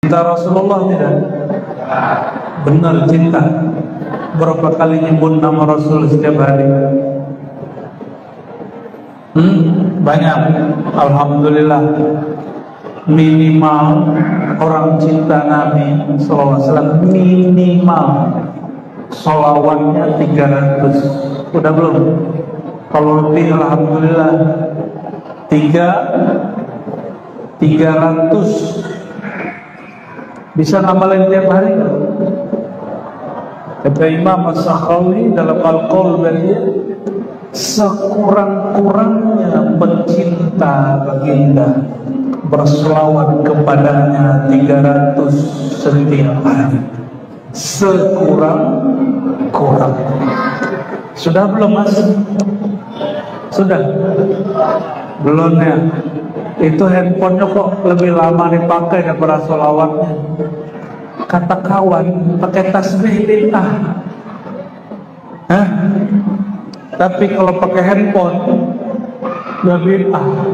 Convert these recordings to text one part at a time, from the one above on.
Cinta Rasulullah tidak? Benar cinta. Berapa kali nyebut nama Rasul setiap hari? Banyak. Alhamdulillah. Minimal orang cinta Nabi SAW minimal sholawatnya 300. Udah belum? Kalau lebih alhamdulillah 300. Bisa ngamalin tiap hari? Kata Imam As-Sakhawi dalam Al-Qaul Badiah, sekurang-kurangnya pencinta baginda berselawat kepadanya 300 setiap hari. Sekurang-kurang. Sudah belum Mas? Sudah? Belum ya? Itu handphonenya kok lebih lama dipakai daripada selawatnya. Kata kawan, pakai tasbih bid'ah. Tapi kalau pakai handphone nggak bid'ah.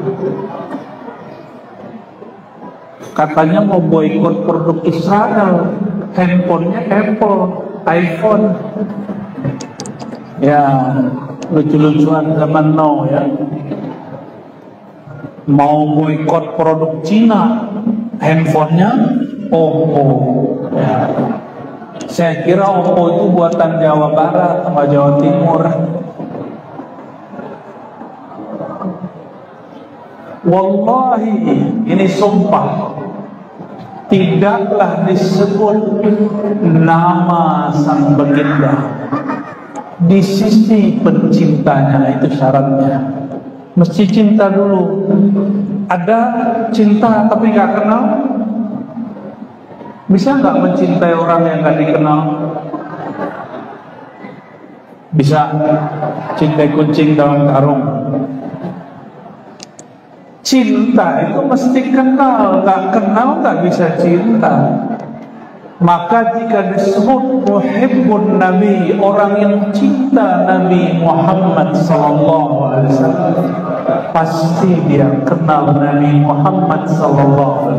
Katanya mau boikot produk Israel, handphonenya Apple, iPhone. Ya, lucu-lucuan zaman now ya. Mau boikot produk Cina, handphonenya Oppo. Ya. Saya kira Oppo itu buatan Jawa Barat sama Jawa Timur. Wallahi, ini sumpah, tidaklah disebut nama sang baginda di sisi pencintanya. Itu syaratnya, mesti cinta dulu. Ada cinta tapi nggak kenal, bisa nggak mencintai orang yang nggak dikenal? Bisa. Cintai kucing dalam karung. Cinta itu mesti kenal, nggak kenal nggak bisa cinta. Maka jika disebut muhibbun Nabi, orang yang cinta Nabi Muhammad SAW, pasti dia kenal Nabi Muhammad SAW.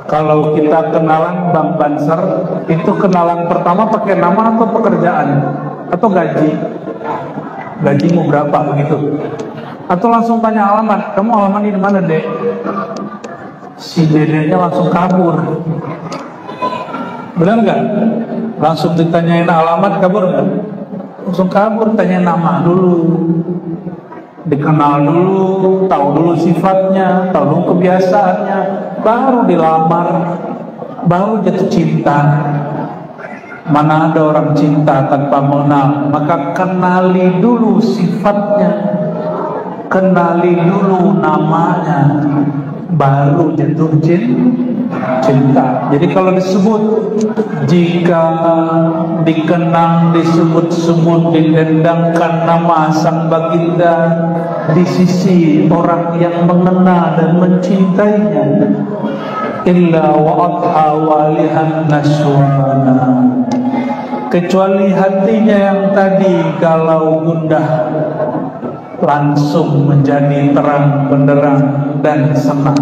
Kalau kita kenalan Bang Banser, itu kenalan pertama pakai nama atau pekerjaan atau gaji? Gajimu berapa begitu? Atau langsung tanya alamat, kamu alamat di mana dek? Si dedeknya langsung kabur. Benar nggak? Langsung ditanyain alamat, kabur nggak? Langsung kabur, tanya nama dulu, dikenal dulu, tahu dulu sifatnya, tahu dulu kebiasaannya, baru dilamar, baru jatuh cinta. Mana ada orang cinta tanpa mengenal? Maka kenali dulu sifatnya, kenali dulu namanya, baru jatuh cinta. Jadi kalau disebut, jika dikenang, disebut-sebut, didendangkan nama sang baginda di sisi orang yang mengenal dan mencintainya, illa wa'adha walihan naswana, kecuali hatinya yang tadi galau gundah langsung menjadi terang benderang dan senang.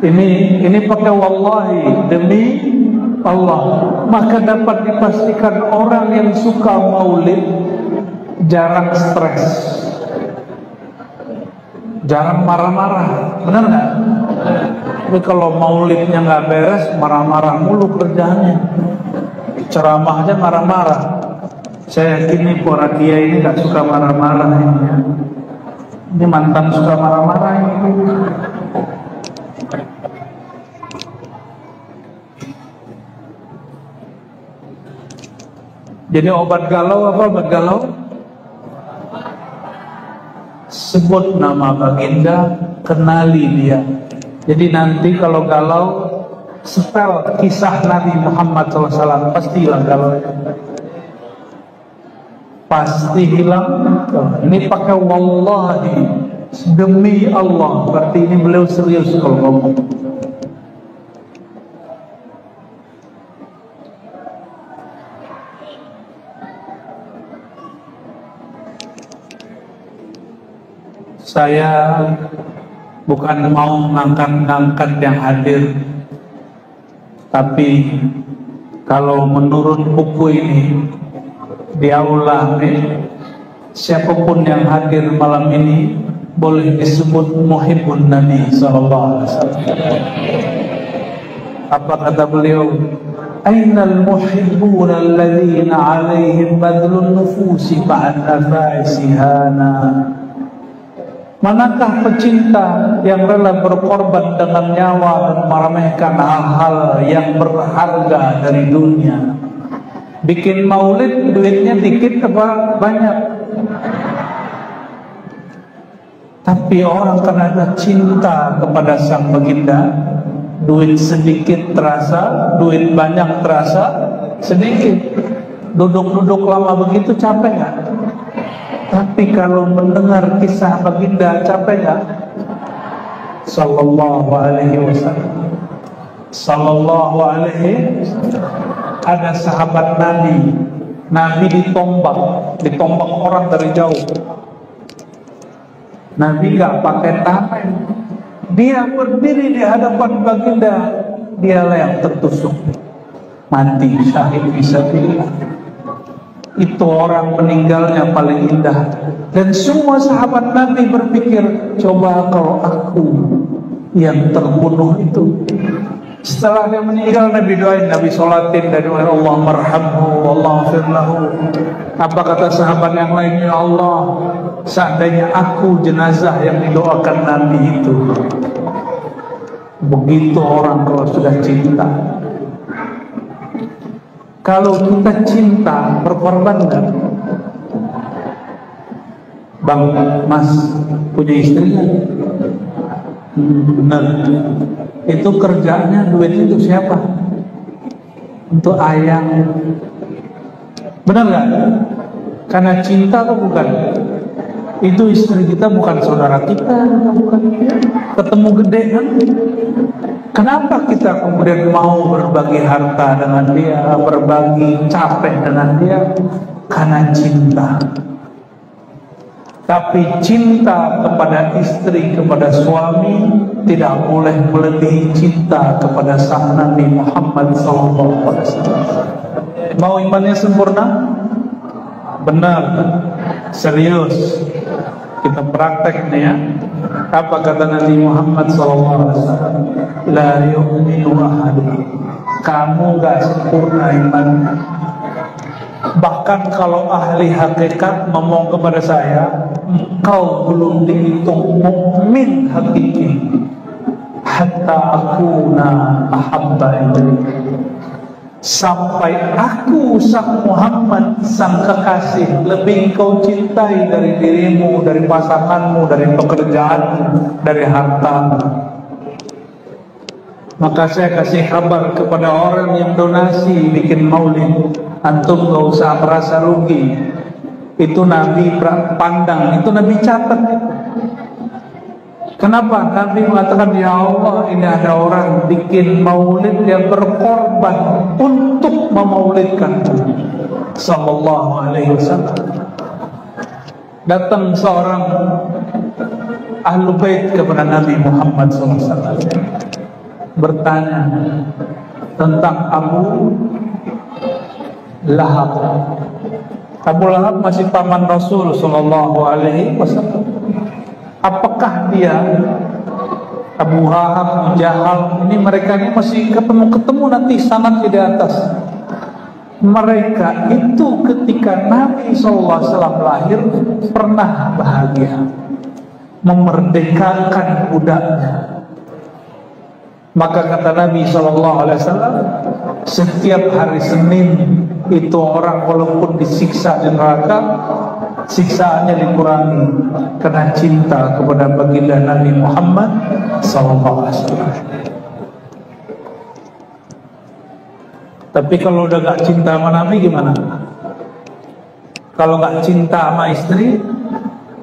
Ini pakai wallahi, demi Allah. Maka dapat dipastikan orang yang suka maulid jarang stres, jarang marah-marah. Benar nggak? Tapi kalau maulidnya nggak beres, marah-marah mulu kerjaannya. Ceramahnya marah-marah. Saya yakin nih para kiai ini nggak suka marah-marah ini. Ini mantan suka marah-marah ini. Jadi obat galau apa obat galau? Sebut nama baginda, kenali dia. Jadi nanti kalau galau, setel kisah Nabi Muhammad SAW, pasti hilang galau. Pasti hilang. Ini pakai wallahi, demi Allah. Berarti ini beliau serius kalau ngomong. Saya bukan mau ngangkat-ngangkat yang hadir, tapi kalau menurut buku ini di aula siapapun yang hadir malam ini boleh disebut muhibbun Nabi sallallahu alaihi wasallam. Apa kata beliau? Ainal muhibbuna alladhina 'alaihim badlun nufusi ba'da faisihana. Manakah pecinta yang rela berkorban dengan nyawa dan meremehkan hal-hal yang berharga dari dunia? Bikin maulid duitnya dikit apa banyak? Tapi orang karena ada cinta kepada sang baginda, duit sedikit terasa, duit banyak terasa sedikit. Duduk-duduk lama begitu capek nggak? Tapi kalau mendengar kisah baginda capek nggak? Sallallahu alaihi wasallam. Sallallahu alaihi. Ada sahabat Nabi ditombak orang dari jauh. Nabi nggak pakai tameng, dia berdiri di hadapan baginda, dialah yang tertusuk, mati syahid fisabilillah. Itu orang meninggalnya paling indah. Dan semua sahabat Nabi berpikir, coba kalau aku yang terbunuh itu. Setelah dia meninggal, Nabi doain, Nabi sholatin, dan doain Allah marhamhu, Allah firlahu. Apa kata sahabat yang lain? Ya Allah, seandainya aku jenazah yang didoakan Nabi itu. Begitu orang kalau sudah cinta. Kalau kita cinta, berkorban nggak? Bang Mas punya istri nggak? Benar. Itu kerjanya duit itu siapa? Untuk ayang. Benar nggak? Karena cinta atau bukan? Itu istri kita bukan saudara kita, bukan. Ketemu gede kan? Kenapa kita kemudian mau berbagi harta dengan dia, berbagi capek dengan dia? Karena cinta. Tapi cinta kepada istri, kepada suami tidak boleh melebihi cinta kepada sang Nabi Muhammad SAW. Mau imannya sempurna? Benar, serius. Kita praktek nih ya. Apa kata Nabi Muhammad SAW? La yu'minu ahadukum. Kamu gak sempurna iman. Bahkan kalau ahli hakikat ngomong kepada saya, engkau belum dihitung mukmin hakiki hatta akuna ahabba ilaik. Sampai aku sang Muhammad sang kekasih lebih kau cintai dari dirimu, dari pasanganmu, dari pekerjaanmu, dari hartamu. Maka saya kasih kabar kepada orang yang donasi bikin maulid, antum gak usah merasa rugi. Itu Nabi pandang, itu Nabi catat. Kenapa? Nabi mengatakan, ya Allah, ini ada orang bikin maulid yang berkorban untuk memaulidkan Sallallahu alaihi wasallam. Datang seorang ahlu bait kepada Nabi Muhammad SAW, bertanya tentang Abu Lahab. Abu Lahab masih paman Rasul Sallallahu alaihi wasallam. Apakah dia, Abu Lahab, Jahal, ini mereka ini masih ketemu nanti sanad di atas. Mereka itu ketika Nabi SAW lahir pernah bahagia, memerdekakan budaknya. Maka kata Nabi SAW, setiap hari Senin itu orang walaupun disiksa di neraka, siksaannya dikurangi karena cinta kepada baginda Nabi Muhammad SAW. Tapi kalau udah gak cinta sama Nabi gimana? Kalau gak cinta sama istri,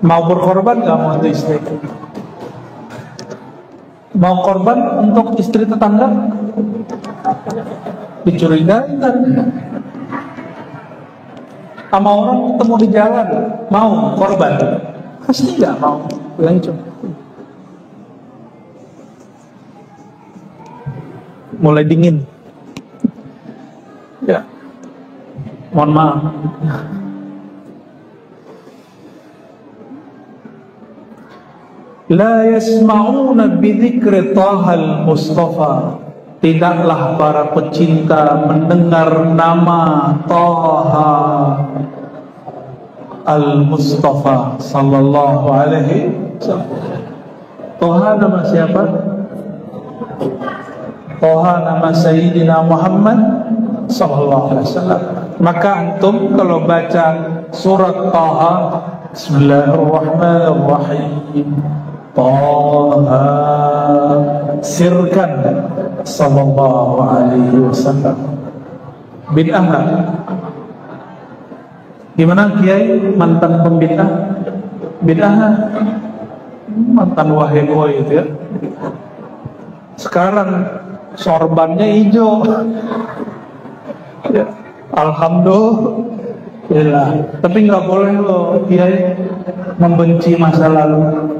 mau berkorban gak mau untuk istri? Mau korban untuk istri tetangga? Dicurigai kan? Sama orang ketemu di jalan, mau korban? Pasti nggak mau. mulai dingin. Ya, mohon maaf. La yasma'una bidzikri Tahal Mustafa. Tidaklah para pecinta mendengar nama Taha Al-Mustafa sallallahu alaihi wasallam. Taha nama siapa? Taha nama Sayyidina Muhammad sallallahu alaihi wasallam. Maka antum kalau baca surat Taha, Bismillahirrahmanirrahim, Taha, sirkan sallallahu alaihi wasallam. Bid'ah. Gimana Kiai mantan pembid'ah? Bid'ah, mantan wahebo itu ya. Sekarang sorbannya hijau. Ya, alhamdulillah. Tapi nggak boleh loh Kiai membenci masa lalu.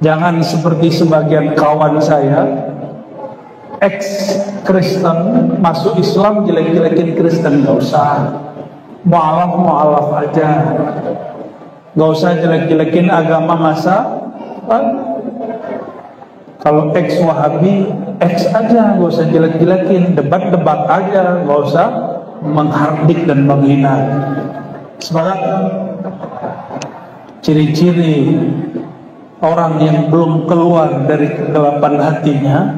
Jangan seperti sebagian kawan saya, ex-Kristen masuk Islam jelek-jelekin Kristen. Nggak usah. Mu'alaf aja. Gak usah jelek-jelekin agama masa kalau ex Wahabi, ex aja, gak usah jelek-jelekin. Debat-debat aja, gak usah menghardik dan menghina. Semangat. Ciri-ciri orang yang belum keluar dari kegelapan hatinya,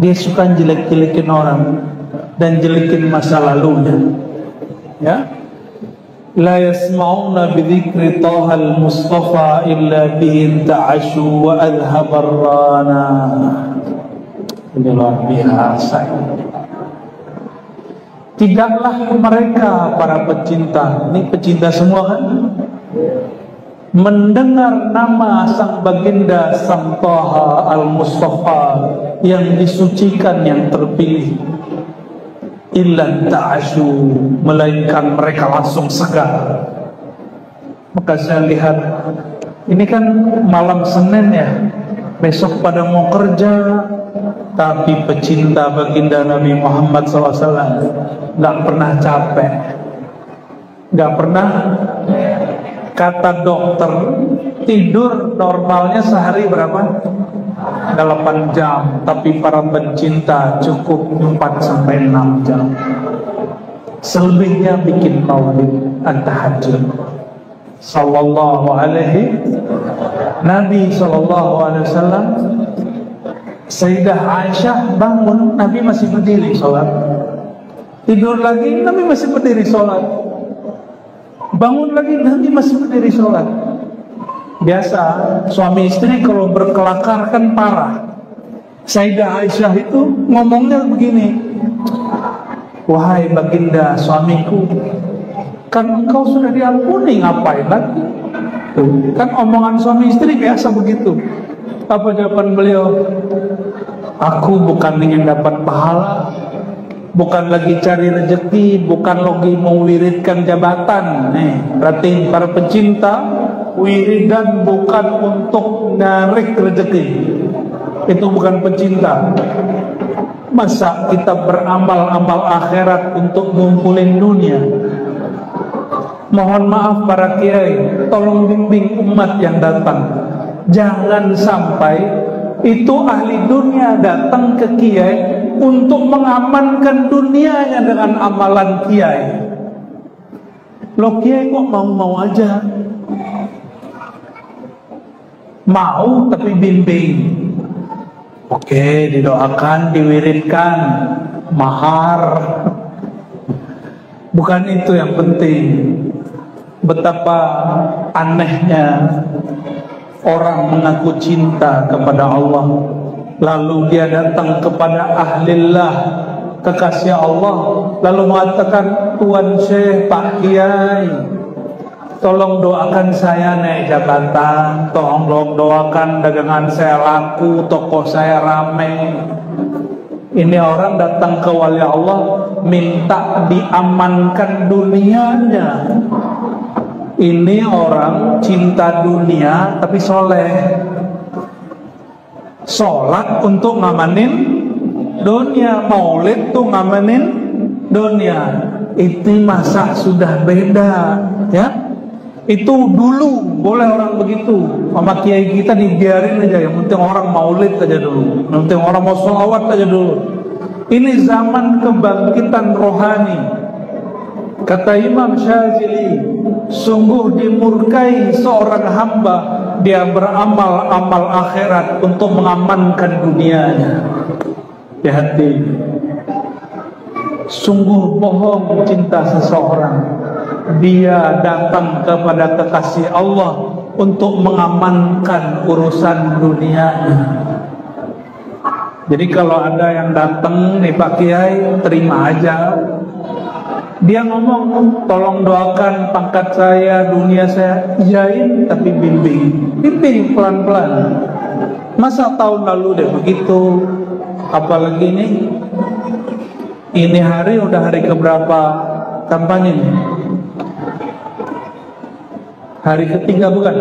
dia suka jelek-jelekin orang dan jelekin masa lalunya. Ya, la yasma'una bidzikri Tahal Mustafa illa bihi ta'ashu wa adhabar rana. Ini luar biasa. Tidaklah mereka para pecinta, ini pecinta semua kan, mendengar nama sang baginda sang Taha Al-Mustafa yang disucikan, yang terpilih, illa ta'ashu, melainkan mereka langsung segar. Maka saya lihat ini kan malam Senin ya, besok pada mau kerja, tapi pecinta baginda Nabi Muhammad SAW nggak pernah capek, nggak pernah. Kata dokter, tidur normalnya sehari berapa? 8 jam, tapi para pencinta cukup 4-6 jam. Selebihnya bikin maulid at-tahajjud. Sallallahu alaihi Nabi sallallahu alaihi wasallam. Sayyidah Aisyah bangun, Nabi masih berdiri sholat. Tidur lagi, Nabi masih berdiri sholat. Bangun lagi, Nabi masih berdiri sholat. Biasa suami istri kalau berkelakar kan parah. Sayyidah Aisyah itu ngomongnya begini, wahai baginda suamiku, kan engkau sudah diampuni, ngapain lagi? Tuh, kan omongan suami istri biasa begitu. Apa jawaban beliau? Aku bukan ingin dapat pahala, bukan lagi cari rezeki, bukan lagi mewiridkan jabatan. Berarti para pencinta, wiridan bukan untuk narik rezeki. Itu bukan pencinta. Masa kita beramal-amal akhirat untuk ngumpulin dunia? Mohon maaf para kiai, tolong bimbing umat yang datang. Jangan sampai itu ahli dunia datang ke kiai untuk mengamankan dunianya dengan amalan kiai. Loh, kiai kok mau-mau aja? Mau tapi bimbing. Oke, didoakan, diwiridkan, mahar. Bukan itu yang penting. Betapa anehnya orang mengaku cinta kepada Allah, lalu dia datang kepada ahlillah, kekasih Allah, lalu mengatakan, Tuan Syekh, Pak Kiai, tolong doakan saya naik jabatan, tolong doakan dagangan saya laku, toko saya rame. Ini orang datang ke wali Allah minta diamankan dunianya. Ini orang cinta dunia tapi soleh, sholat untuk ngamanin dunia, maulid tuh ngamenin dunia. Itu masa sudah beda, ya. Itu dulu boleh orang begitu. Sama kiai kita dibiarin aja, yang penting orang maulid aja dulu, yang penting orang mau sholawat aja dulu. Ini zaman kebangkitan rohani. Kata Imam Syazili, sungguh dimurkai seorang hamba dia beramal amal akhirat untuk mengamankan dunianya. Hati-hati. Sungguh bohong cinta seseorang. Dia datang kepada kekasih Allah untuk mengamankan urusan dunianya. Jadi kalau ada yang datang nih Pak Kiai, terima aja. Dia ngomong, tolong doakan pangkat saya, dunia saya. Iyain, tapi bimbing pelan-pelan. Masa tahun lalu deh begitu, apalagi ini hari udah hari keberapa kampanye nih? Hari ketiga bukan?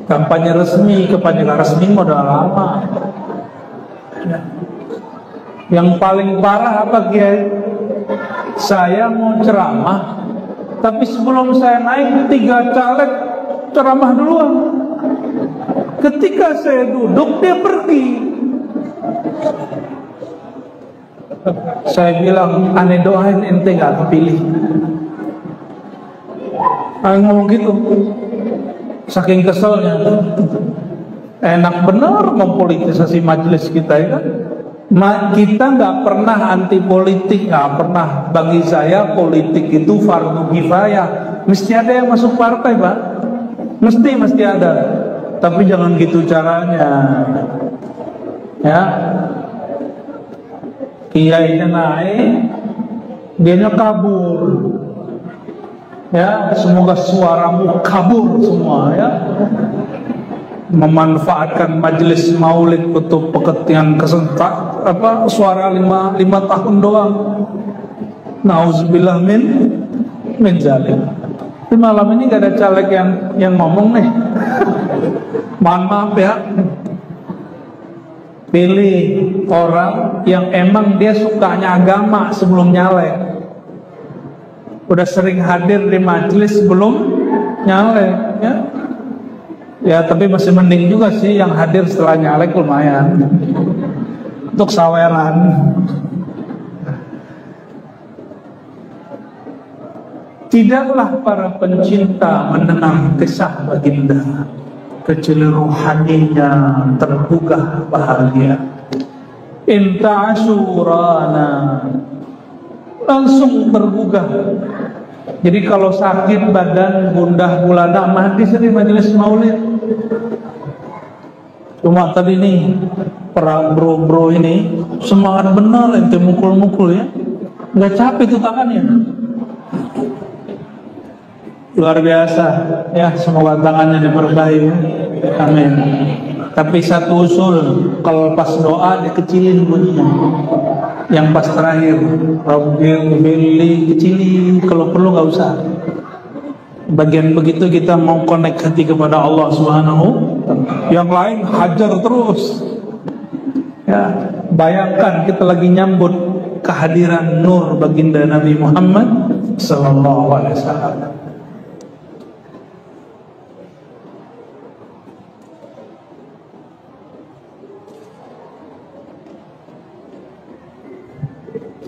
Kampanye resmi, kampanye gak resmi udah lama. Yang paling parah apa Kiai? Saya mau ceramah, tapi sebelum saya naik 3 caleg ceramah duluan. Ketika saya duduk dia pergi. Saya bilang, aneh doain ente gak kepilih. Ngomong gitu, saking keselnya. Enak bener mempolitisasi majelis kita ya kan? Kita nggak pernah anti politik, nggak pernah. Bagi saya politik itu fardu kifayah. Mesti ada yang masuk partai Pak, mesti ada. Tapi jangan gitu caranya, ya. Kiainya naik, dianya kabur. Ya, semoga suaramu kabur semua ya. Memanfaatkan majelis maulid untuk pekerjaan kesentak suara 5 tahun doang. Nauzubillah min zalim. Tapi malam ini gak ada caleg yang ngomong nih. Mohon maaf ya. Pilih orang yang emang dia sukanya agama sebelum nyalek. Udah sering hadir di majelis sebelum nyalek ya. Ya tapi masih mending juga sih yang hadir setelah nyalek, lumayan untuk saweran. Tidaklah para pencinta mendengar kisah baginda, kecuali rohaninya tergugah bahagia. Inta asyurana, langsung tergugah. Jadi kalau sakit badan, gundah gulana, hadis di majelis maulid. Cuma tadi nih para bro-bro ini semangat benar, ente mukul-mukul ya, nggak capek tuh tangannya. Luar biasa ya, semoga tangannya diberkahi ya. Amin. Tapi satu usul, kalau pas doa dikecilin bunyinya. Yang pas terakhir, Rabbil Billy kecilin, kalau perlu nggak usah. Bagian begitu kita mau connect hati kepada Allah Subhanahu. Yang lain hajar terus. Ya, bayangkan kita lagi nyambut kehadiran nur baginda Nabi Muhammad sallallahu alaihi wasallam.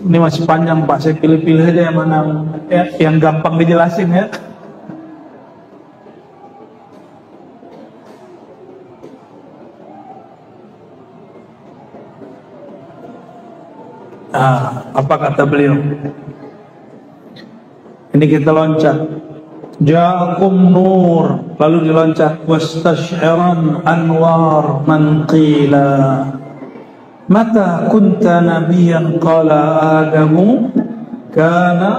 Ini masih panjang Pak, saya pilih-pilih aja yang mana ya, yang gampang dijelasin ya. Apa kata beliau? Ini kita loncat. Ja'akum nur, lalu diloncat. Wastash'iran anwar man qila mata kunta nabiyan qala adamu kana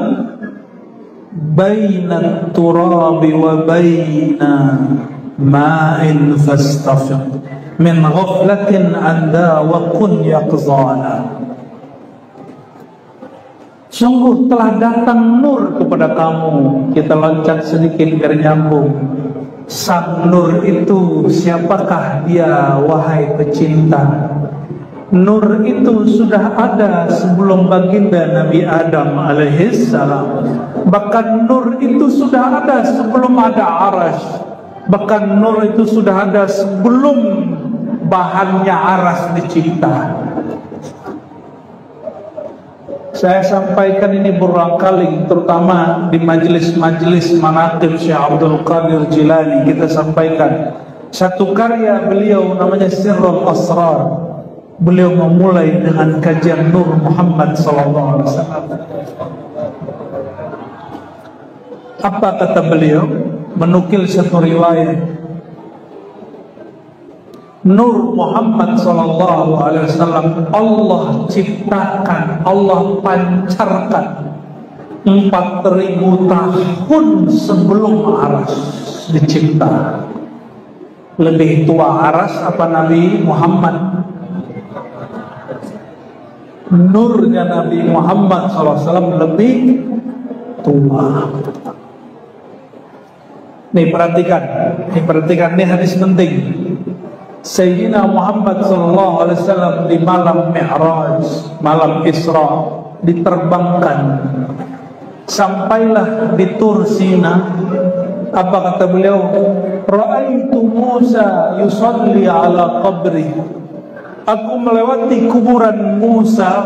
baina turabi wa baina ma'in fastafiq min ghaflatin anda wa kun yaqzana. Sungguh telah datang nur kepada kamu. Kita loncat sedikit biar nyambung. Sang nur itu siapakah dia wahai pecinta? Nur itu sudah ada sebelum baginda Nabi Adam alaihissalam. Bahkan nur itu sudah ada sebelum ada aras. Bahkan nur itu sudah ada sebelum bahannya aras dicipta. Saya sampaikan ini berulang kali, terutama di majelis-majelis manaqib Syekh Abdul Qadir Jilani. Kita sampaikan satu karya beliau namanya Sirrul Asrar. Beliau memulai dengan kajian Nur Muhammad SAW. Apa kata beliau? Menukil satu riwayat. Nur Muhammad SAW Allah ciptakan, Allah pancarkan 4.000 tahun sebelum aras dicipta. Lebih tua aras apa Nabi Muhammad? Nurnya Nabi Muhammad SAW lebih tua. Nih perhatikan, ini hadis penting. Sayyidina Muhammad SAW di malam Mi'raj, malam Isra, diterbangkan. Sampailah di Tur Sina. Apa kata beliau? Ra'aitu Musa yusalli ala qabri. Aku melewati kuburan Musa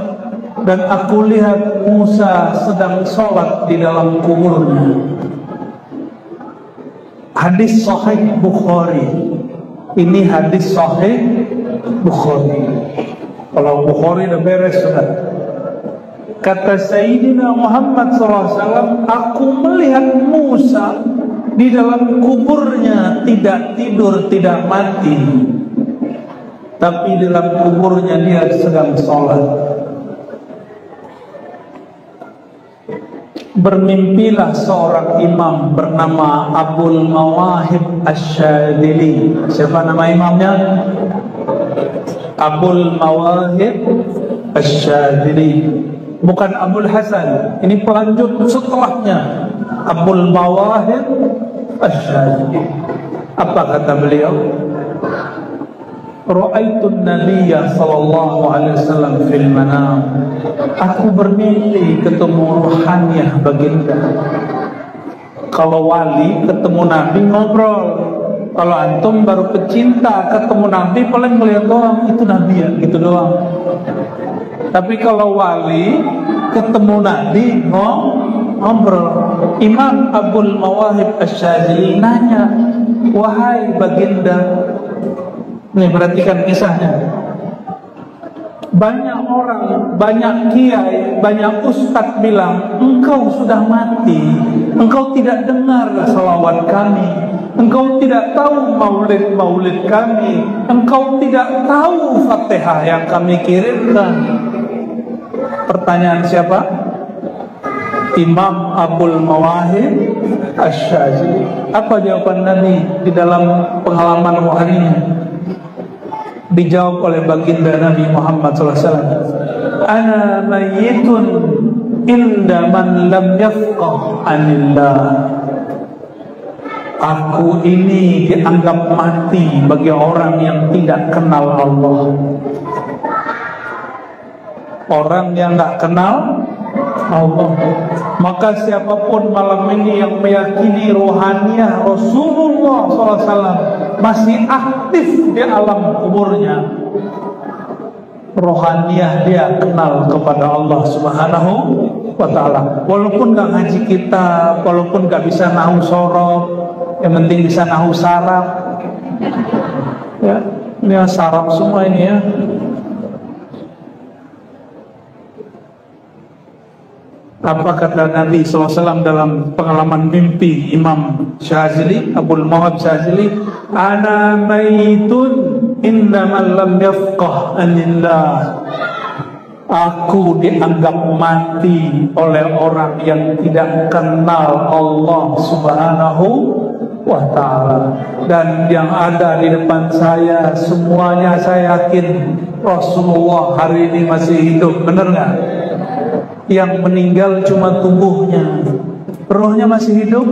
dan aku lihat Musa sedang sholat di dalam kuburnya. Hadis Sahih Bukhari. Ini hadis Sahih Bukhari. Kalau Bukhari udah beres sudah. Kata Sayyidina Muhammad SAW, aku melihat Musa di dalam kuburnya, tidak tidur, tidak mati, tapi dalam kuburnya dia sedang sholat. Bermimpilah seorang imam bernama Abul Mawahib Asy-Syadzili. Siapa nama imamnya? Abul Mawahib Asy-Syadzili. Bukan Abul Hasan. Ini pelanjut setelahnya. Abul Mawahib Asy-Syadzili. Apa kata beliau? Ra'aitun Nabiyya sallallahu alaihi wasallam fil manam. Aku bermimpi ketemu ruhaniyah baginda. Kalau wali ketemu Nabi ngobrol. Kalau antum baru pecinta ketemu Nabi paling melihat doang, itu Nabi ya, gitu doang. Tapi kalau wali ketemu Nabi ngobrol. Imam Abul Mawahib Asy-Syadzili nanya, wahai baginda. Nih perhatikan kisahnya. Banyak orang, banyak kiai, banyak ustadz bilang, engkau sudah mati, engkau tidak dengar salawat kami, engkau tidak tahu maulid kami, engkau tidak tahu Fatihah yang kami kirimkan. Pertanyaan siapa? Imam Abul Mawahib Asy-Syadzili. Apa jawaban Nabi di dalam pengalaman rohaninya? Dijawab oleh baginda Nabi Muhammad SAW. Ana mayyitun inda man lam yafqah anillah. Aku ini dianggap mati bagi orang yang tidak kenal Allah. Orang yang tidak kenal Allah. Maka siapapun malam ini yang meyakini rohaniah Rasulullah SAW masih aktif di alam kuburnya, rohaniah dia kenal kepada Allah Subhanahu wa Ta'ala. Walaupun gak ngaji kitab, walaupun gak bisa nahu sorab, yang penting bisa nahu saraf. Ya, ini saraf semua ini ya. Apa kata Nabi SAW dalam pengalaman mimpi Imam Syadzili, Abul Mawahib Syadzili? Ana maitun innaman lam yafqah anillah. Aku dianggap mati oleh orang yang tidak kenal Allah Subhanahu wa Ta'ala. Dan yang ada di depan saya semuanya saya yakin Rasulullah hari ini masih hidup. Benar gak? Yang meninggal cuma tubuhnya, rohnya masih hidup?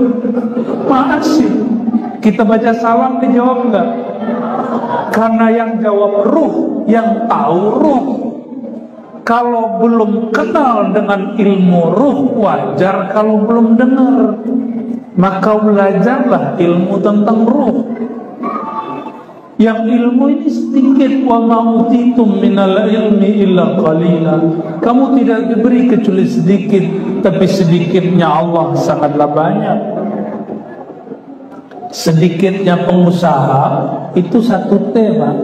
Masih. Kita baca salam dijawab enggak? Karena yang jawab ruh, yang tahu ruh. Kalau belum kenal dengan ilmu ruh, wajar kalau belum dengar. Maka belajarlah ilmu tentang ruh. Yang ilmu ini sedikit, wa ma utitum minal ilmi illa qalila. Kamu tidak diberi kecuali sedikit, tapi sedikitnya Allah sangatlah banyak. Sedikitnya pengusaha itu 1 T, Pak.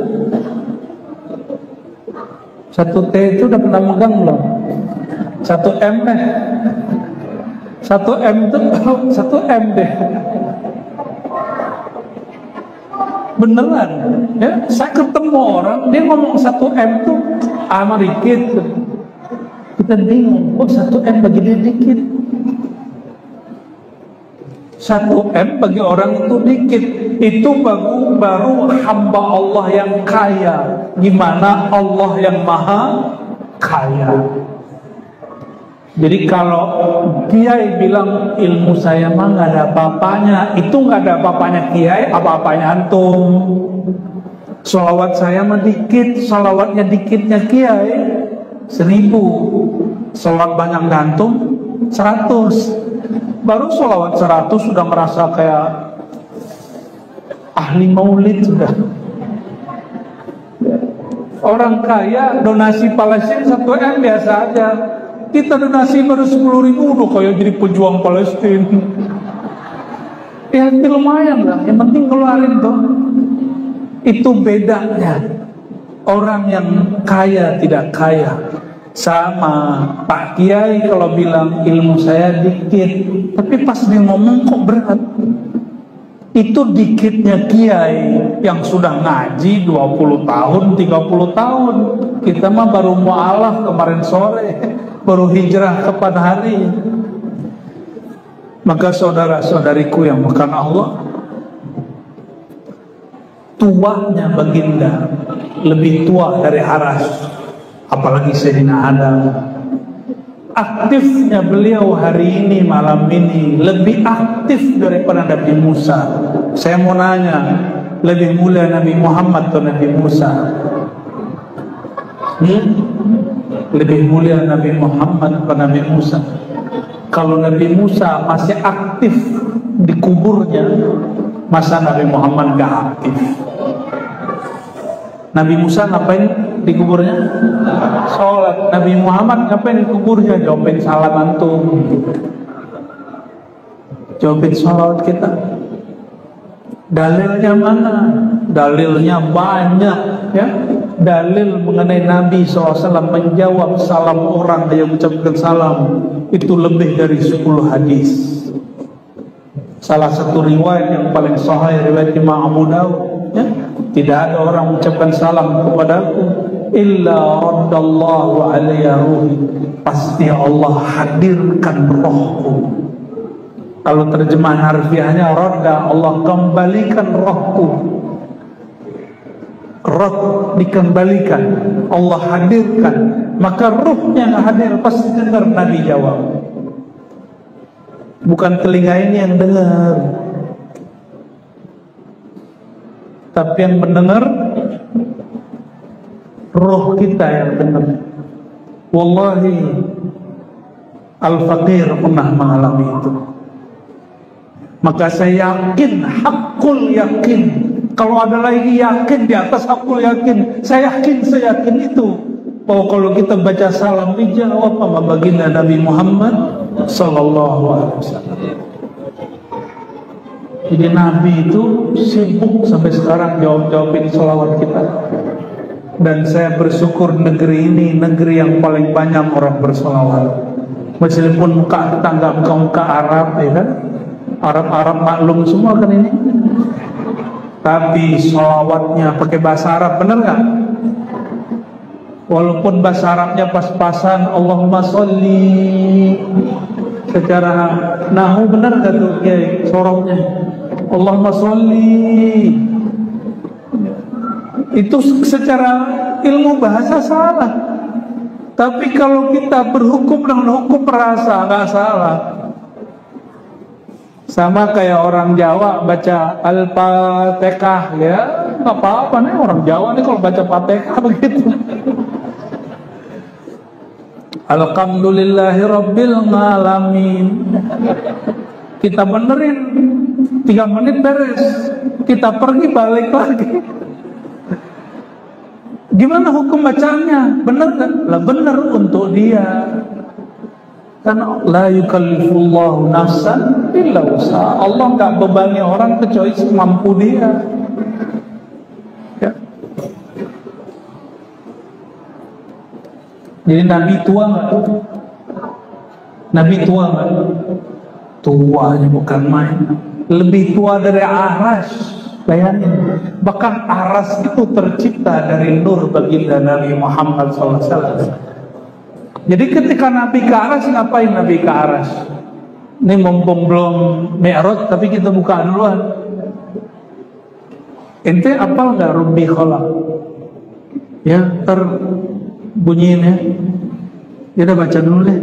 1 T itu udah pernah megang belum? 1 M deh. 1 M itu 1 M deh. Beneran ya, saya ketemu orang dia ngomong 1 M tuh dikit. Kita bingung, kok 1 M bagi dia dikit. 1 M bagi orang itu dikit. Itu baru hamba Allah yang kaya. Gimana Allah yang maha kaya. Jadi kalau kiai bilang ilmu saya mah nggak ada apa-apanya, itu nggak ada apa-apanya kiai, apa-apanya antum. Sholawat saya mah dikit, sholawatnya dikitnya kiai 1000, sholawat banyak antum 100. Baru sholawat 100 sudah merasa kayak ahli maulid sudah. Orang kaya donasi Palestina 1 M biasa aja. Kita donasi baru 10.000 udah kayak jadi pejuang Palestina. Ya lumayan lah, yang penting keluarin tuh. Itu bedanya orang yang kaya tidak kaya. Sama Pak Kiai kalau bilang ilmu saya dikit, tapi pas dia ngomong kok berat. Itu dikitnya kiai yang sudah ngaji 20 tahun, 30 tahun. Kita mah baru mu'alaf kemarin sore, baru hijrah kepada hari. Maka saudara-saudariku yang makan Allah, tuanya baginda lebih tua dari Aras, apalagi Sayyidina Adam. Aktifnya beliau hari ini, malam ini lebih aktif daripada Nabi Musa. Saya mau nanya, lebih mulia Nabi Muhammad atau Nabi Musa? Lebih mulia Nabi Muhammad atau Nabi Musa? Kalau Nabi Musa masih aktif di kuburnya, masa Nabi Muhammad gak aktif? Nabi Musa ngapain di kuburnya? Sholat. Nabi Muhammad ngapain di kuburnya? Jawabin salam antum. Jawabin sholawat kita. Dalilnya mana? Dalilnya banyak ya. Dalil mengenai Nabi SAW menjawab salam orang yang mengucapkan salam itu lebih dari 10 hadis. Salah satu riwayat yang paling sahih riwayat Imam Abu Dawud ya? Tidak ada orang mengucapkan salam kepadaku illa raddallahu alayya ruhi, pasti Allah hadirkan rohku. Kalau terjemahan harfiahnya radda, Allah kembalikan rohku. Roh dikembalikan, Allah hadirkan. Maka ruhnya hadir, pasti dengar Nabi jawab. Bukan telinga ini yang dengar, tapi yang mendengar roh kita yang dengar. Wallahi Al-Faqir pernah mengalami itu. Maka saya yakin, hakul yakin, kalau ada lagi yakin di atas hakul yakin, saya yakin itu bahwa kalau kita baca salam dijawab sama baginda Nabi Muhammad sallallahu alaihi wasallam. Jadi Nabi itu sibuk sampai sekarang jawabin sholawat kita. Dan saya bersyukur negeri ini negeri yang paling banyak orang bersolawat. Meskipun muka tetangga muka Arab ya kan, Arab maklum semua kan ini. Tapi sholawatnya pakai bahasa Arab, bener nggak? Walaupun bahasa Arabnya pas-pasan, Allahumma sholli, secara nahu bener nggak tuh ya sorongnya? Allahumma sholli. Itu secara ilmu bahasa salah. Tapi kalau kita berhukum dengan hukum rasa nggak salah. Sama kayak orang Jawa baca Al-Fatihah ya, nggak apa-apa nih, orang Jawa nih kalau baca Fatihah begitu. Alhamdulillahi Rabbil Alamin. Kita benerin 3 menit beres, kita pergi balik lagi. Gimana hukum bacanya? Bener kan? Lah bener untuk dia. Karena la yukallifullahu nafsan illa wus'aha. Allah nggak bebani orang kecuali semampu dia. Ya. Jadi Nabi tua nggak? Nabi tua nggak? Tuanya bukan main. Lebih tua dari Arash. Bayangin, bahkan Aras itu tercipta dari nur baginda Nabi Muhammad SAW. Jadi ketika Nabi ke Aras, ngapain Nabi ke Aras? Ini mumpung belum Mi'raj, tapi kita buka duluan. Ente apal nggak Rabbi Khalaq? Ya, terbunyiin ya. Ya udah baca dulu deh.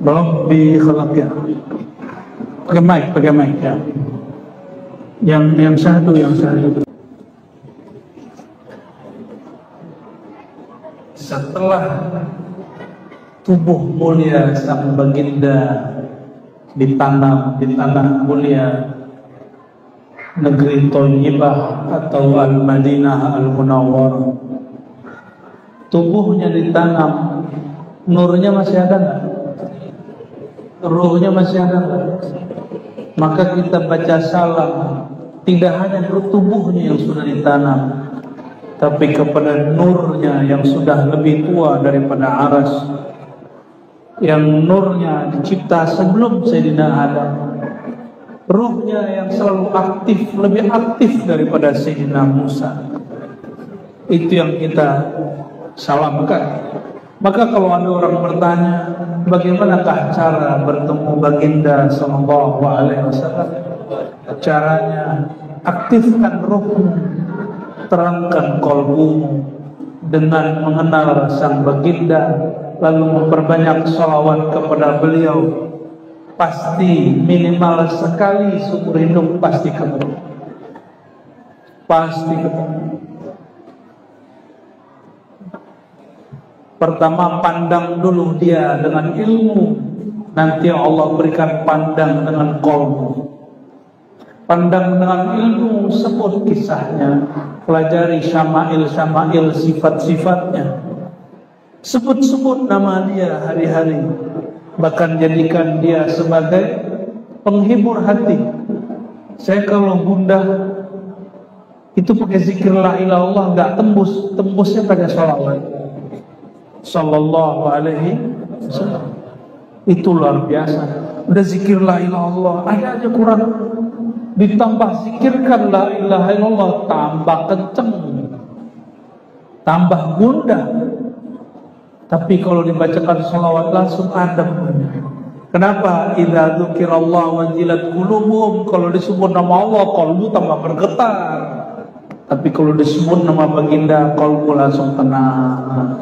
Rabbi Khalaq ya. Pakai mic ya. Yang satu. Setelah tubuh mulia sang baginda ditanam di tanah mulia negeri Thayyibah atau Al-Madinah Al-Munawwarah, tubuhnya ditanam, nurnya masih ada nggak? Ruhnya masih ada nggak? Maka kita baca salam tidak hanya ke tubuhnya yang sudah ditanam, tapi kepada nurnya yang sudah lebih tua daripada Aras, yang nurnya dicipta sebelum Sayyidina Adam, ruhnya yang selalu aktif, lebih aktif daripada Sayyidina Musa. Itu yang kita salamkan. Maka kalau ada orang bertanya, bagaimanakah cara bertemu baginda Sallallahu Alaihi Wasallam? Caranya, aktifkan ruhmu, terangkan kolbumu dengan mengenal sang baginda, lalu memperbanyak sholawat kepada beliau. Pasti minimal sekali seumur hidup pasti ketemu. Pasti ketemu. Pertama, pandang dulu dia dengan ilmu, nanti Allah berikan pandang dengan qalbu. Pandang dengan ilmu, sebut kisahnya, pelajari syama'il sifat-sifatnya, sebut-sebut nama dia hari-hari, bahkan jadikan dia sebagai penghibur hati. Saya kalau gundah itu pakai zikir la ilaha illallah nggak tembusnya pakai sholawat Sallallahu Alaihi Wasallam. Itu luar biasa. Udah zikir la ilaha illallah, ada aja kurang, ditambah zikirkan la ilaha illallah, tambah kenceng, tambah gundah. Tapi kalau dibacakan sholawat langsung adem. Kenapa? Idza dzukirallahu wajilat qulubuhum. Kalau disebut nama Allah, kalbu tambah bergetar. Tapi kalau disebut nama baginda, kalbu langsung tenang.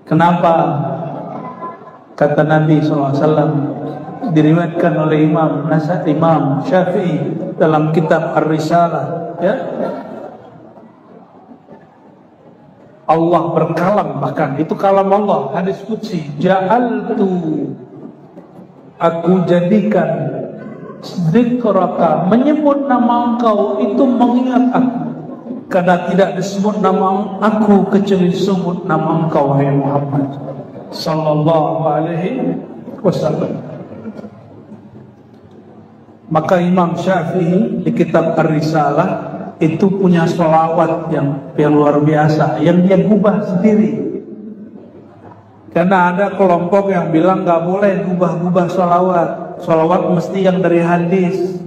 Kenapa? Kata Nabi SAW, diriwayatkan oleh Imam Syafi'i dalam kitab Ar-Risalah, ya, Allah berkalam, bahkan itu kalam Allah, hadis qudsi, ja'altu, aku jadikan dzikraka, menyebut nama engkau itu mengingat aku, karena tidak disebut nama aku kecuali disebut nama engkau, hai Muhammad Sallallahu Alaihi Wasallam. Maka Imam Syafi'i di kitab Ar-Risalah itu punya sholawat yang luar biasa, yang dia gubah sendiri. Karena ada kelompok yang bilang nggak boleh gubah-gubah sholawat mesti yang dari hadis.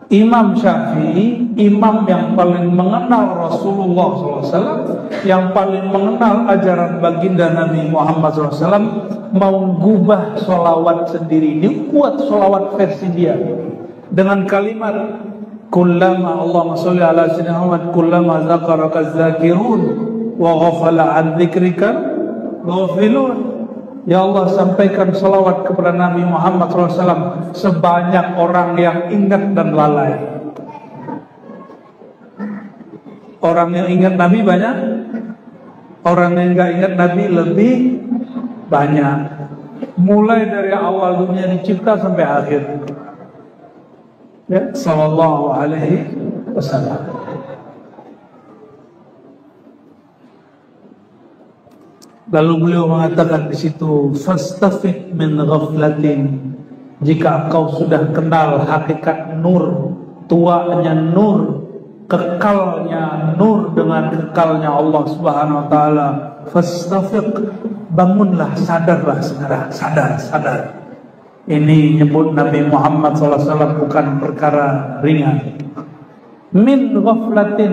Imam Syafi'i, imam yang paling mengenal Rasulullah SAW, yang paling mengenal ajaran baginda Nabi Muhammad SAW, mau gubah sholawat sendiri. Dia buat sholawat versi dia dengan kalimat kullama, Allahumma sholli ala sayyidina Muhammad, kullama zakaraka zakirun wa ghafala an dzikrika ghafilun. Ya Allah, sampaikan salawat kepada Nabi Muhammad SAW sebanyak orang yang ingat dan lalai. Orang yang ingat Nabi banyak, orang yang nggak ingat Nabi lebih banyak. Mulai dari awal dunia dicipta sampai akhir. Ya, sallallahu alaihi wasallam. Lalu beliau mengatakan di situ, fastafid min ghaflatin. Jika engkau sudah kenal hakikat nur, tuanya nur, kekalnya nur dengan kekalnya Allah Subhanahu wa taala, fastafiq, bangunlah, sadarlah sekarang, sadar. Ini nyebut Nabi Muhammad SAW bukan perkara ringan. Min ghaflatin,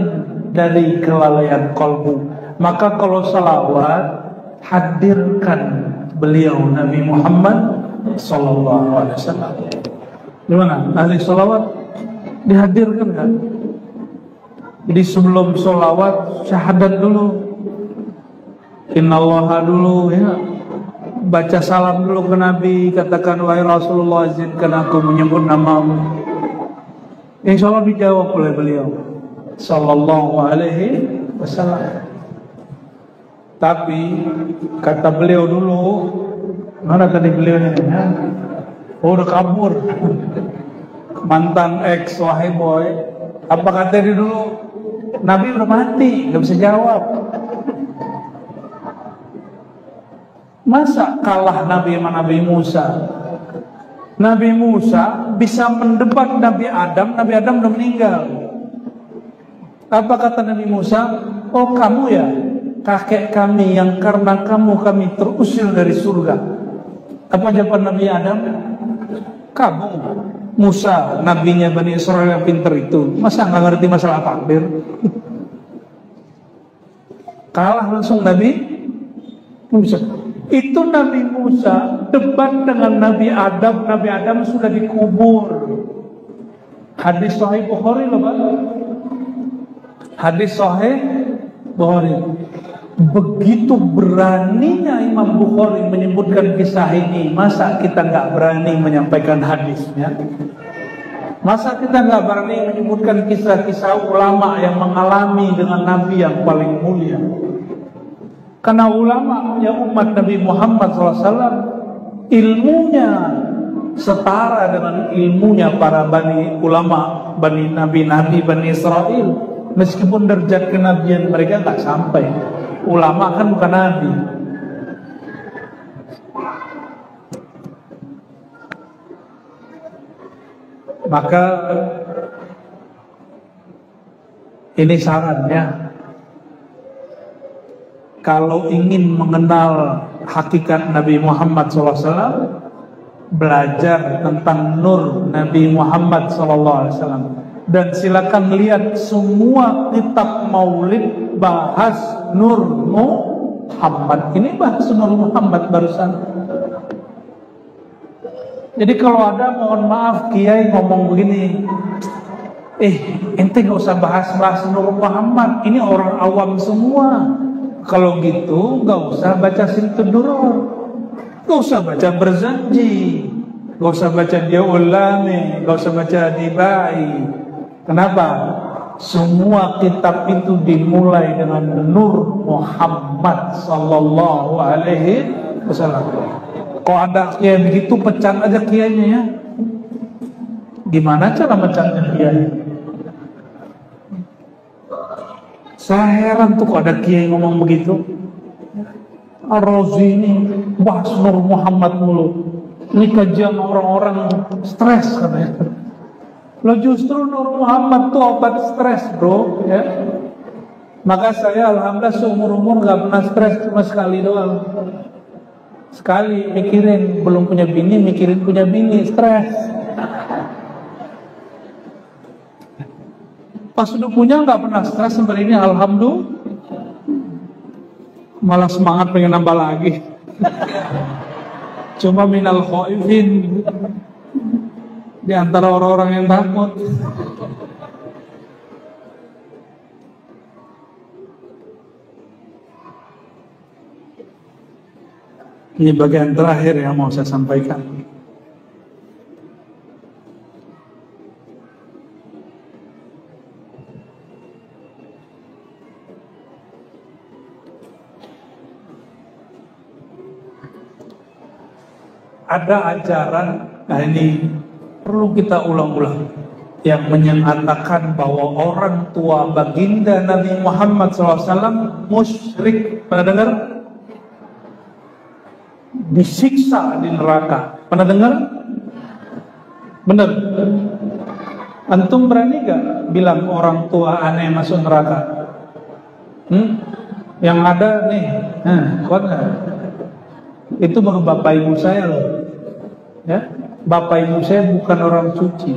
dari kelalaian kalbu. Maka kalau salawat, hadirkan beliau Nabi Muhammad SAW. Gimana? Ahli salawat dihadirkan kan? Jadi sebelum sholawat syahadat dulu, innallaha dulu ya, baca salam dulu ke Nabi, katakan wahai Rasulullah izinkan aku menyebut namamu. Insya Allah dijawab oleh beliau sallallahu alaihi wasallam. Tapi kata beliau dulu, mana tadi beliaunya ya? Oh, udah kabur. Mantan ex wahai boy. Apa kata dia dulu? Nabi udah mati, gak bisa jawab. Masa kalah Nabi sama Nabi Musa? Nabi Musa bisa mendebat Nabi Adam udah meninggal. Apa kata Nabi Musa? Oh, kamu ya kakek kami yang karena kamu kami terusir dari surga. Apa jawaban Nabi Adam? Kamu Musa, nabinya Bani Israel yang pinter itu, masa nggak ngerti masalah takbir? Kalah langsung Nabi Musa. Itu Nabi Musa debat dengan Nabi Adam sudah dikubur. Hadis Sahih Bukhari loh Pak. Hadis Sahih Bukhari. Begitu beraninya Imam Bukhari menyebutkan kisah ini, masa kita nggak berani menyampaikan hadisnya? Masa kita nggak berani menyebutkan kisah-kisah ulama yang mengalami dengan Nabi yang paling mulia? Karena ulama yang umat Nabi Muhammad SAW ilmunya setara dengan ilmunya para ulama Bani Israel. Meskipun derajat kenabian mereka nggak sampai. Ulama kan bukan nabi. Maka ini sarannya, kalau ingin mengenal hakikat Nabi Muhammad SAW, belajar tentang nur Nabi Muhammad SAW. Dan silakan lihat semua kitab maulid bahas Nur Muhammad. Ini bahas Nur Muhammad barusan. Jadi kalau ada, mohon maaf Kiai ngomong begini, ente gak usah bahas Nur Muhammad, ini orang awam semua. Kalau gitu gak usah baca Siltud Duror, gak usah baca Berzanji, gak usah baca Dia Ulami, gak usah baca Dibai. Kenapa? Semua kitab itu dimulai dengan Nur Muhammad sallallahu alaihi wasallam. Kalau ada kiai begitu, pecat aja kiainya ya. Gimana cara pecatnya kiai? Saya heran tuh kalau ada kiai ngomong begitu. Ar-Razi ini bahas Nur Muhammad mulu. Ini kajian orang-orang stres katanya. Lo justru Nur Muhammad tuh obat stres bro ya. Maka saya alhamdulillah seumur-umur gak pernah stres, cuma sekali doang. Sekali mikirin belum punya bini, mikirin punya bini, stres. Pas udah punya gak pernah stres seperti ini, alhamdulillah. Malah semangat pengen nambah lagi. Cuma minal khaifin, di antara orang-orang yang takut. Ini bagian terakhir yang mau saya sampaikan. ada ajaran, nah ini perlu kita ulang-ulang, yang menyatakan bahwa orang tua baginda Nabi Muhammad SAW musyrik. Pernah dengar? Disiksa di neraka. Pernah dengar? Benar? Antum berani gak bilang orang tua aneh masuk neraka? Yang ada nih, kuat gak? Itu baru bapak ibu saya loh, ya. Bapak ibu saya bukan orang suci.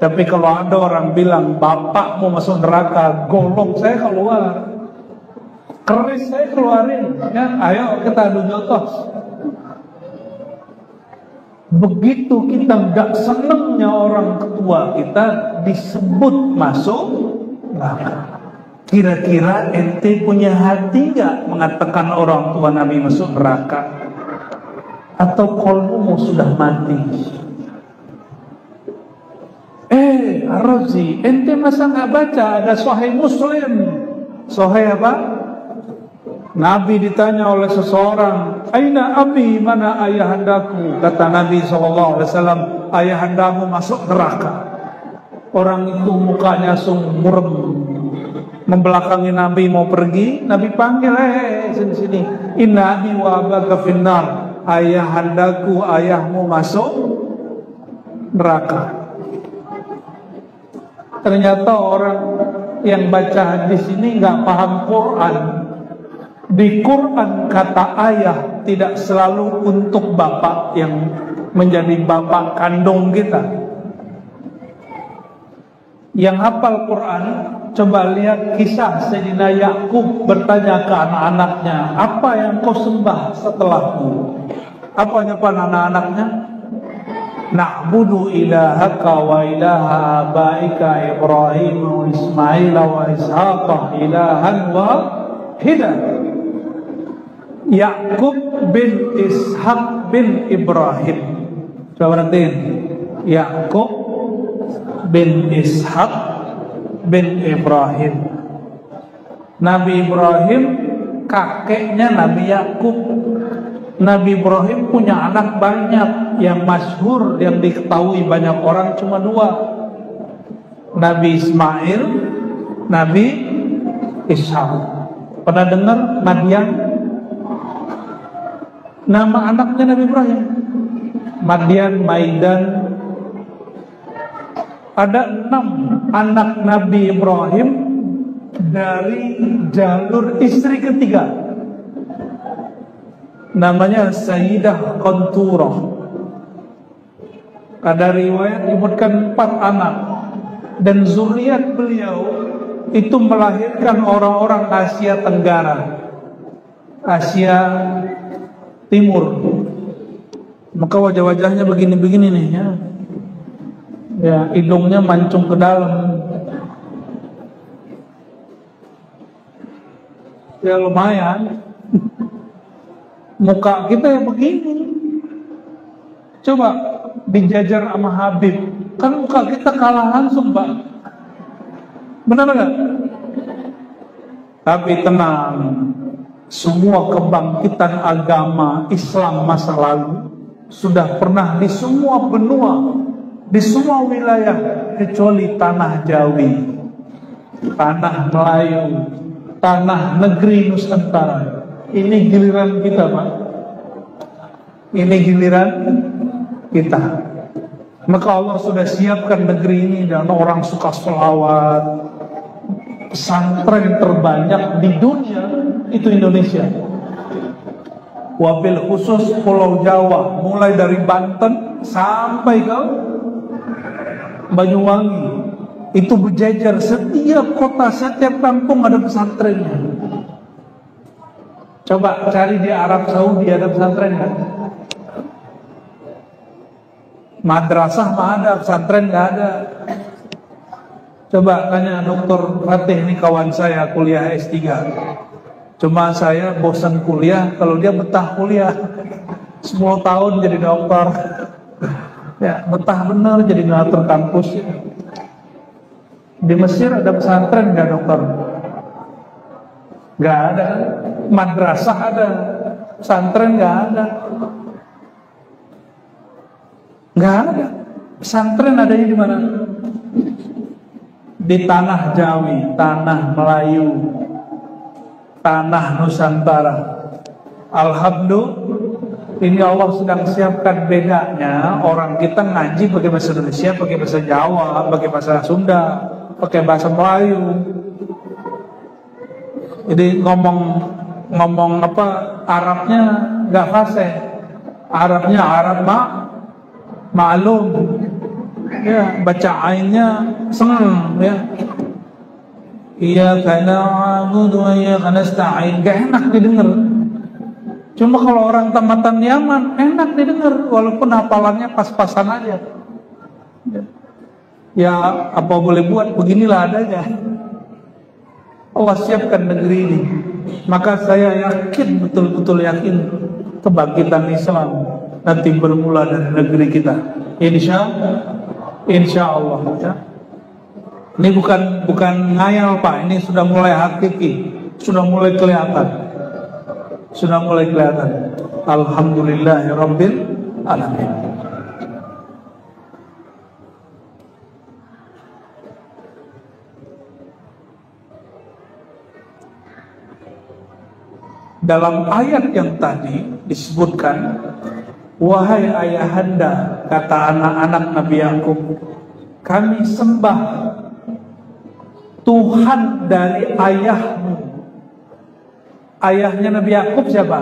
Tapi kalau ada orang bilang bapak mau masuk neraka, golong saya keluar, keris saya keluarin, ya. Ayo kita adu jotos. Begitu kita gak senengnya orang tua kita disebut masuk neraka. Kira-kira ente punya hati gak mengatakan orang tua Nabi masuk neraka? Atau kolbumu sudah mati? Arrozi, ente masa gak baca ada Sahih Muslim? Sahih apa? Nabi ditanya oleh seseorang, Aina abi, mana ayahandaku? Kata Nabi SAW, ayahandamu masuk neraka. Orang itu mukanya langsung murem, membelakangi Nabi mau pergi. Nabi panggil, sini. Inna abi wa abaka finnar, ayahandaku, ayahmu masuk neraka. Ternyata orang yang baca hadis ini nggak paham Quran. Di Quran kata ayah tidak selalu untuk bapak yang menjadi bapak kandung kita. Yang hafal Quran, coba lihat kisah Sayyidina Yakub bertanya ke anak-anaknya, apa yang kau sembah setelahku? Apa nyapan anak-anaknya? Na'budu ilahaka wa ilaha abaika Ibrahim wa Ismail wa Ishaqa ilahan wahidah. Yakub bin Ishaq bin Ibrahim. Coba perhatiin, Yakub bin Ishaq bin Ibrahim. Nabi Ibrahim kakeknya Nabi Yakub. Nabi Ibrahim punya anak banyak, yang masyhur, yang diketahui banyak orang cuma 2. Nabi Ismail, Nabi Ishaq. Pernah dengar Madian? Nama anaknya Nabi Ibrahim Madian, Maidan. Ada 6 anak Nabi Ibrahim dari jalur istri ketiga. Namanya Sayyidah Qanturah. Ada riwayat menyebutkan 4 anak. Dan zuriat beliau itu melahirkan orang-orang Asia Tenggara, Asia Timur. Maka wajah-wajahnya begini-begini nih, ya. Ya, hidungnya mancung ke dalam. Ya lumayan. Muka kita ya begini. Coba dijajar sama Habib, kan muka kita kalah langsung, Pak. Benar nggak? Tapi tenang, semua kebangkitan agama Islam masa lalu sudah pernah di semua benua, di semua wilayah kecuali tanah Jawi, tanah Melayu, tanah negeri Nusantara. Ini giliran kita, Pak. Ini giliran kita. Maka Allah sudah siapkan negeri ini dan orang suka sholawat. Pesantren terbanyak di dunia itu Indonesia. Wabil khusus Pulau Jawa, mulai dari Banten sampai ke Banyuwangi, itu berjejer. Setiap kota, setiap kampung ada pesantrennya. Coba cari di Arab Saudi ada pesantren kan? Madrasah mah ada, pesantren nggak ada. Coba tanya Dr. Fatih, ini kawan saya kuliah S3. Cuma saya bosan kuliah, kalau dia betah kuliah 10 tahun jadi dokter. Ya, betah bener jadi ngatur kampus. Di Mesir ada pesantren nggak, dokter? Nggak ada. Madrasah ada, pesantren nggak ada. Nggak ada. Pesantren adanya di mana? Di tanah Jawi, tanah Melayu, tanah Nusantara. Alhamdulillah, ini Allah sedang siapkan bedanya. Orang kita ngaji pakai bahasa Indonesia, pakai bahasa Jawa, pakai bahasa Sunda, pakai bahasa Melayu. Jadi ngomong apa Arabnya nggak fasih. Arabnya Arab maklum. Ya, baca ainnya seneng ya. Iya karena abudu ya karena nasta'in, gak enak didengar. Cuma kalau orang tamatan Yaman enak didengar, walaupun hafalannya pas-pasan aja. Ya apa boleh buat, beginilah adanya. Allah siapkan negeri ini. Maka saya yakin, betul-betul yakin kebangkitan Islam nanti bermula dari negeri kita. Insya Allah ya. Ini bukan ngayal Pak, ini sudah mulai hakiki, sudah mulai kelihatan. Alhamdulillahirabbil alamin. Dalam ayat yang tadi disebutkan, wahai ayahanda, kata anak-anak Nabi Yakub, kami sembah Tuhan dari ayahmu. Ayahnya Nabi Yakub siapa?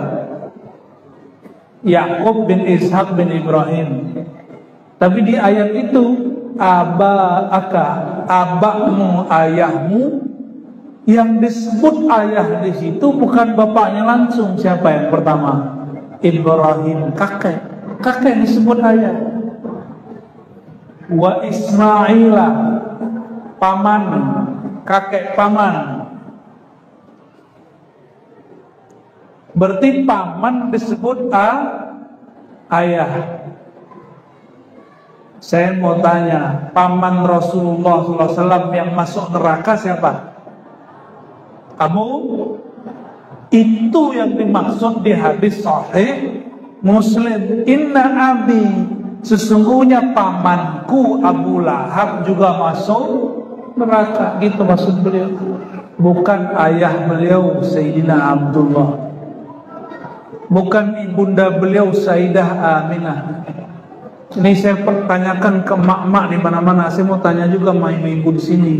Yakub bin Ishak bin Ibrahim. Tapi di ayat itu abakmu, ayahmu. Yang disebut ayah di situ bukan bapaknya langsung. Siapa yang pertama? Ibrahim, kakek disebut ayah. Wa Ismaila, paman, kakek paman. Berarti paman disebut ayah. Saya mau tanya, paman Rasulullah SAW yang masuk neraka siapa? Kamu? Itu yang dimaksud di hadis sahih Muslim. Inna abi, sesungguhnya pamanku Abu Lahab juga masuk neraka. Gitu maksud beliau. Bukan ayah beliau Sayyidina Abdullah, bukan ibunda beliau Sayyidah Aminah. Ini saya pertanyakan ke mak-mak di mana-mana. Saya mau tanya juga sama ibu-ibu di sini,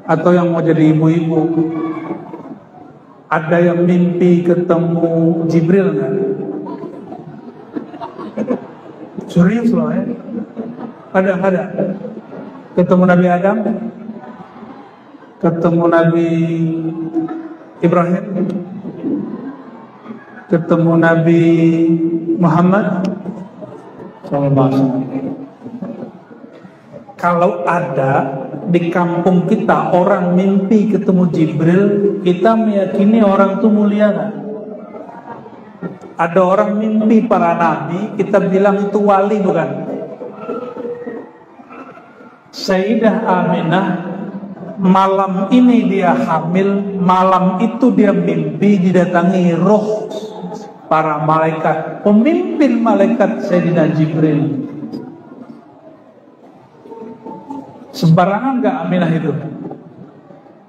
atau yang mau jadi ibu-ibu. Ada yang mimpi ketemu Jibril nggak? Serius loh ya? Ada. Ketemu Nabi Adam, ketemu Nabi Ibrahim, ketemu Nabi Muhammad SAW. Kalau ada di kampung kita orang mimpi ketemu Jibril, kita meyakini orang itu mulia kan? Ada orang mimpi para nabi, kita bilang itu wali bukan? Sayyidah Aminah malam ini dia hamil, malam itu dia mimpi didatangi roh para malaikat, pemimpin malaikat Sayyidina Jibril. Sembarangan gak Aminah itu?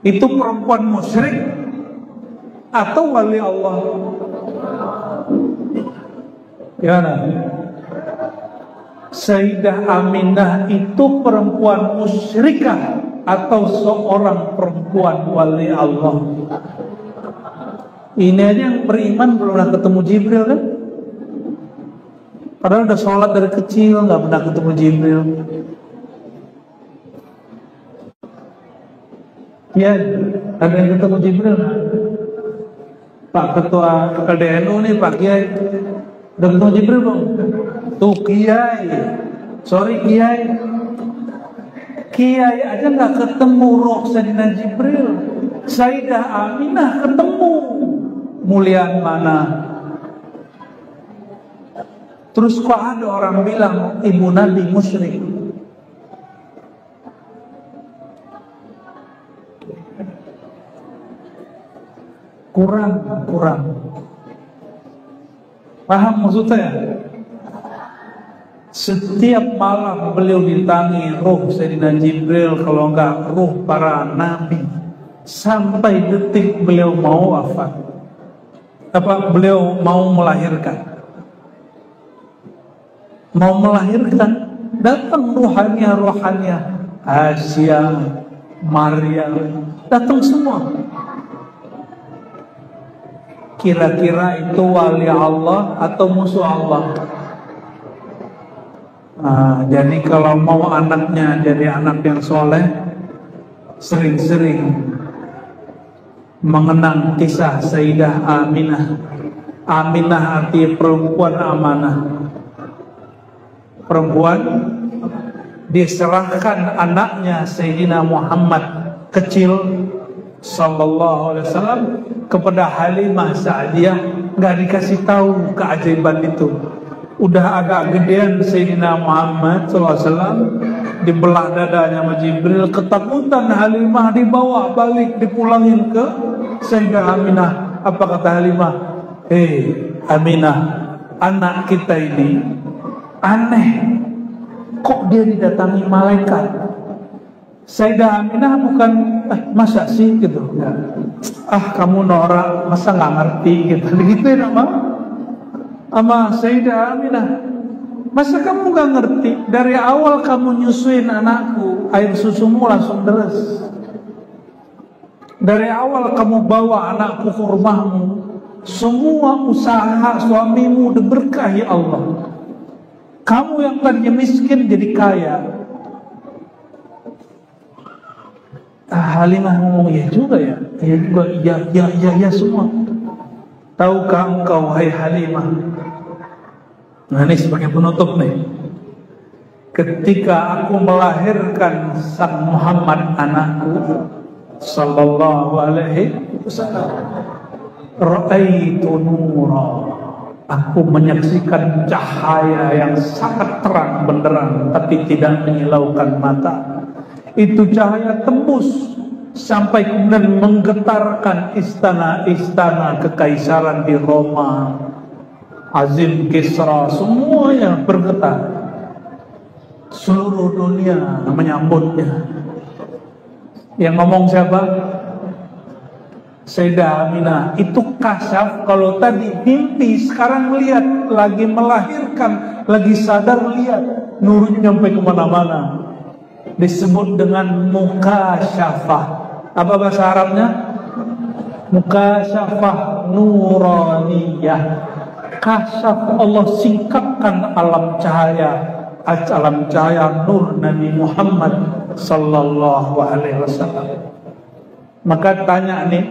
Itu perempuan musyrik atau wali Allah? Gimana? Sayyidah Aminah itu perempuan musyrikah atau seorang perempuan wali Allah? Ini aja yang beriman belum pernah ketemu Jibril kan? Padahal udah sholat dari kecil gak pernah ketemu Jibril. Ya, ada yang ketemu Jibril. Pak Ketua LDNU nih, Pak Kiai, udah ketemu Jibril belum? Tuh Kiai, sorry Kiai aja nggak ketemu roh Sayyidina Jibril. Sayyidah Aminah ketemu. Muliaan mana? Terus kok ada orang bilang ibu Nabi musyrik? Kurang. Paham maksudnya? Setiap malam beliau ditangi roh Sayyidina Jibril, kalau enggak roh para nabi, sampai detik beliau mau wafat. Beliau mau melahirkan. Mau melahirkan, datang rohania Asia, Maria, datang semua. Kira-kira itu wali Allah atau musuh Allah? Jadi kalau mau anaknya jadi anak yang soleh, sering-sering mengenang kisah Sayyidah Aminah. Aminah arti perempuan amanah. Perempuan diserahkan anaknya Sayyidina Muhammad kecil sallallahu alaihi wasallam kepada Halimah Sa'diyah. Nggak dikasih tahu keajaiban itu. Udah agak gedean Sayyidina Muhammad SAW, dibelah dadanya sama Jibril, ketakutan Halimah, dibawa balik, dipulangin ke Sayyidah Aminah. Apa kata Halimah? Aminah, anak kita ini aneh, kok dia didatangi malaikat? Sayyidah Aminah bukan, masa sih gitu ya. Kamu norak, masa nggak ngerti gitu, digituin sama Sayyidah Aminah. Masa kamu gak ngerti? Dari awal kamu nyusuin anakku, air susumu langsung deres. Dari awal kamu bawa anakku ke rumahmu, semua usaha suamimu diberkahi Allah. Kamu yang tadinya miskin jadi kaya. Halimah ngomong, ya juga ya. Ya juga, ya semua. Tahukah engkau, hai Halimah? Nah ini sebagai penutup nih. Ketika aku melahirkan sang Muhammad anakku sallallahu alaihi wasallam, ra'aitu nura, aku menyaksikan cahaya yang sangat terang benderang tapi tidak menyilaukan mata. Itu cahaya tembus sampai kemudian menggetarkan istana-istana kekaisaran di Roma, Azim Kisra, semuanya bergetar. Seluruh dunia menyambutnya. Yang ngomong siapa? Sayyidah Aminah. Itu kasyaf. Kalau tadi mimpi, sekarang lihat, lagi melahirkan, lagi sadar, lihat nurnya sampai kemana-mana. Disebut dengan mukasyafah. Apa bahasa Arabnya? Mukasyafah nuraniyah. Kasyaf, Allah singkapkan alam cahaya nur Nabi Muhammad sallallahu alaihi wasallam. Maka tanya nih,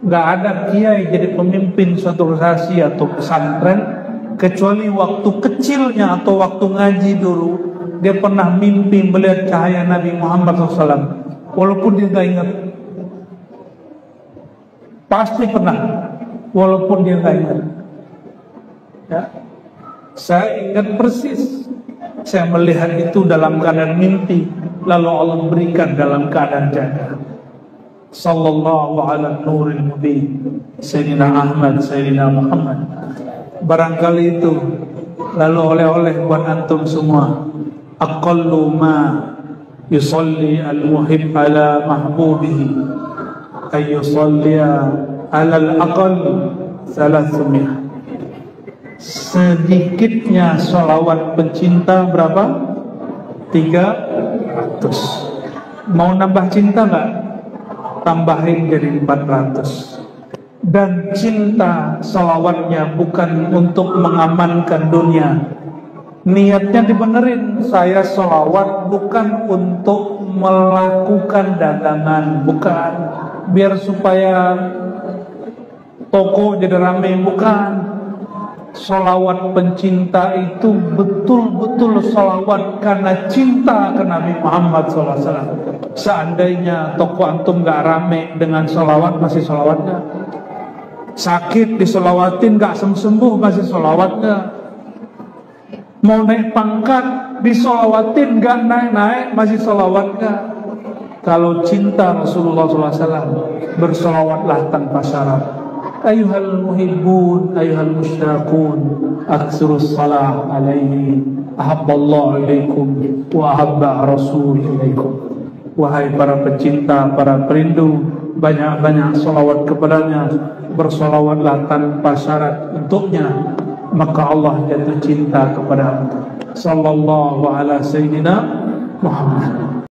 nggak ada kiai jadi pemimpin suatu organisasi atau pesantren kecuali waktu kecilnya atau waktu ngaji dulu dia pernah mimpi melihat cahaya Nabi Muhammad SAW, walaupun dia nggak ingat. Pasti pernah, walaupun dia nggak ingat. Ya. Saya ingat persis, saya melihat itu dalam keadaan mimpi, lalu Allah berikan dalam keadaan jaga. Sallallahu ala nuril mubin, Sayyidina Ahmad, Sayyidina Muhammad. Barangkali itu lalu oleh-oleh buat antum semua. Aqallu ma yusalli al-muhib ala mahbubihi ay yusalliya ala al-aqal 300. Sedikitnya sholawat pencinta berapa? 300. Mau nambah cinta nggak? Tambahin jadi 400. Dan cinta sholawatnya bukan untuk mengamankan dunia. Niatnya dibenerin. Saya sholawat bukan untuk melakukan dagangan, bukan biar supaya toko jadi ramai, bukan. Sholawat pencinta itu betul-betul sholawat karena cinta ke Nabi Muhammad SAW. Seandainya toko antum gak rame dengan sholawat, masih sholawat gak? Sakit disolawatin gak sembuh, masih sholawat gak? Mau naik pangkat disolawatin gak naik-naik, masih sholawat gak? Kalau cinta Rasulullah SAW, bersolawatlah tanpa syarat. Ayuhal muhibbun, ayuhal musyraqun, aksurus salah alaihi ahabballahu ilaikum wa ahabba rasul ilaikum. Wahai para pecinta, para perindu, banyak-banyak salawat kepadanya, bersalawatlah tanpa syarat untuknya, maka Allah jatuh cinta kepada Sallallahu ala Sayyidina Muhammad.